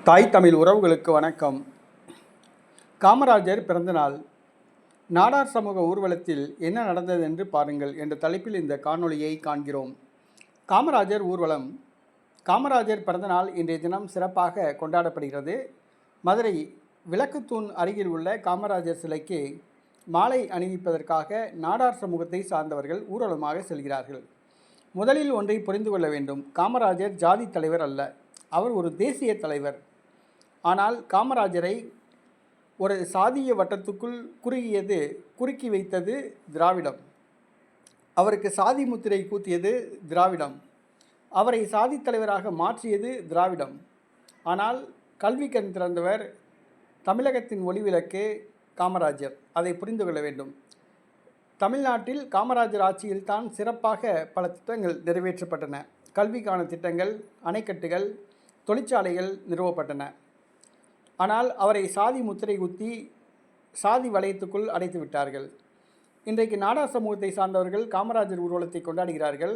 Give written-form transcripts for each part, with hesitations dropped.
தாய் தமிழ் உறவுகளுக்கு வணக்கம். காமராஜர் பிறந்தநாள். நாடார் சமூக ஊர்வலத்தில் என்ன நடந்தது என்று பாருங்கள் என்ற தலைப்பில் இந்த காணொளியை காண்கிறோம். காமராஜர் ஊர்வலம். காமராஜர் பிறந்தநாள் இன்றைய தினம் சிறப்பாக கொண்டாடப்படுகிறது. மதுரை விளக்குத்தூண் அருகில் உள்ள காமராஜர் சிலைக்கு மாலை அணிவிப்பதற்காக நாடார் சமூகத்தை சார்ந்தவர்கள் ஊர்வலமாக செல்கிறார்கள். முதலில் ஒன்றை புரிந்து கொள்ள வேண்டும். காமராஜர் ஜாதி தலைவர் அல்ல, அவர் ஒரு தேசிய தலைவர். ஆனால் காமராஜரை ஒரு சாதிய வட்டத்துக்குள் குறுக்கி வைத்தது திராவிடம். அவருக்கு சாதி முத்திரை கூத்தியது திராவிடம். அவரை சாதி தலைவராக மாற்றியது திராவிடம். ஆனால் கல்வி கண் திறந்தவர் தமிழகத்தின் ஒளிவிளக்கு காமராஜர். அதை புரிந்து கொள்ள வேண்டும். தமிழ்நாட்டில் காமராஜர் ஆட்சியில் தான் சிறப்பாக பல திட்டங்கள் நிறைவேற்றப்பட்டன. கல்விக்கான திட்டங்கள், அணைக்கட்டுகள், தொழிற்சாலைகள் நிறுவப்பட்டன. ஆனால் அவரை சாதி முத்திரை குத்தி சாதி வளையத்துக்குள் அடைத்து விட்டார்கள். இன்றைக்கு நாடார் சமூகத்தை சார்ந்தவர்கள் காமராஜர் ஊர்வலத்தை கொண்டாடுகிறார்கள்.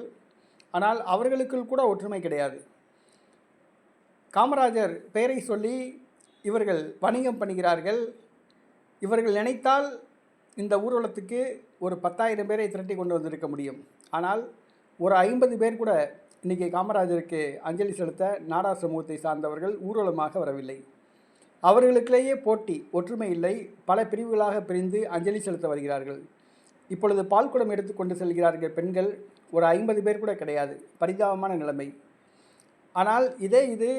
ஆனால் அவர்களுக்குள் கூட ஒற்றுமை கிடையாது. காமராஜர் பெயரை சொல்லி இவர்கள் வணிகம் பண்ணுகிறார்கள். இவர்கள் நினைத்தால் இந்த ஊர்வலத்துக்கு ஒரு 10,000 பேரை திரட்டி கொண்டு வந்திருக்க முடியும். ஆனால் ஒரு 50 பேர் கூட இன்றைக்கி காமராஜருக்கு அஞ்சலி செலுத்த நாடார் சமூகத்தை சார்ந்தவர்கள் ஊர்வலமாக வரவில்லை. அவர்களுக்கிலேயே போட்டி, ஒற்றுமை இல்லை. பல பிரிவுகளாக பிரிந்து அஞ்சலி செலுத்த வருகிறார்கள். இப்பொழுது பால்குடம் எடுத்துக்கொண்டு செல்கிறார்கள் பெண்கள். ஒரு 50 பேர் கூட கிடையாது. பரிதாபமான நிலைமை. ஆனால் இது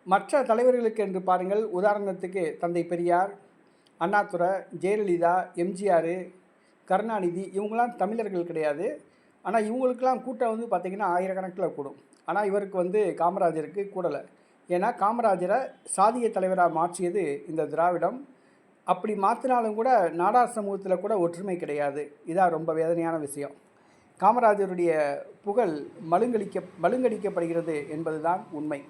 மற்ற தலைவர்களுக்கு என்று பாருங்கள். உதாரணத்துக்கு தந்தை பெரியார், அண்ணாதுரை, ஜெயலலிதா, எம்ஜிஆர், கருணாநிதி, இவங்களாம் தமிழர்கள் கிடையாது. ஆனால் இவங்களுக்கெல்லாம் கூட்டம் பார்த்திங்கன்னா ஆயிரக்கணக்கில் கூடும். ஆனால் இவருக்கு காமராஜருக்கு கூடலை. ஏன்னா காமராஜரை சாதிய தலைவராக மாற்றியது இந்த திராவிடம். அப்படி மாற்றினாலும் கூட நாடார் சமூகத்தில் கூட கிடையாது. இதான் ரொம்ப வேதனையான விஷயம். காமராஜருடைய புகழ் மழுங்கடிக்கப்படுகிறது என்பதுதான் உண்மை.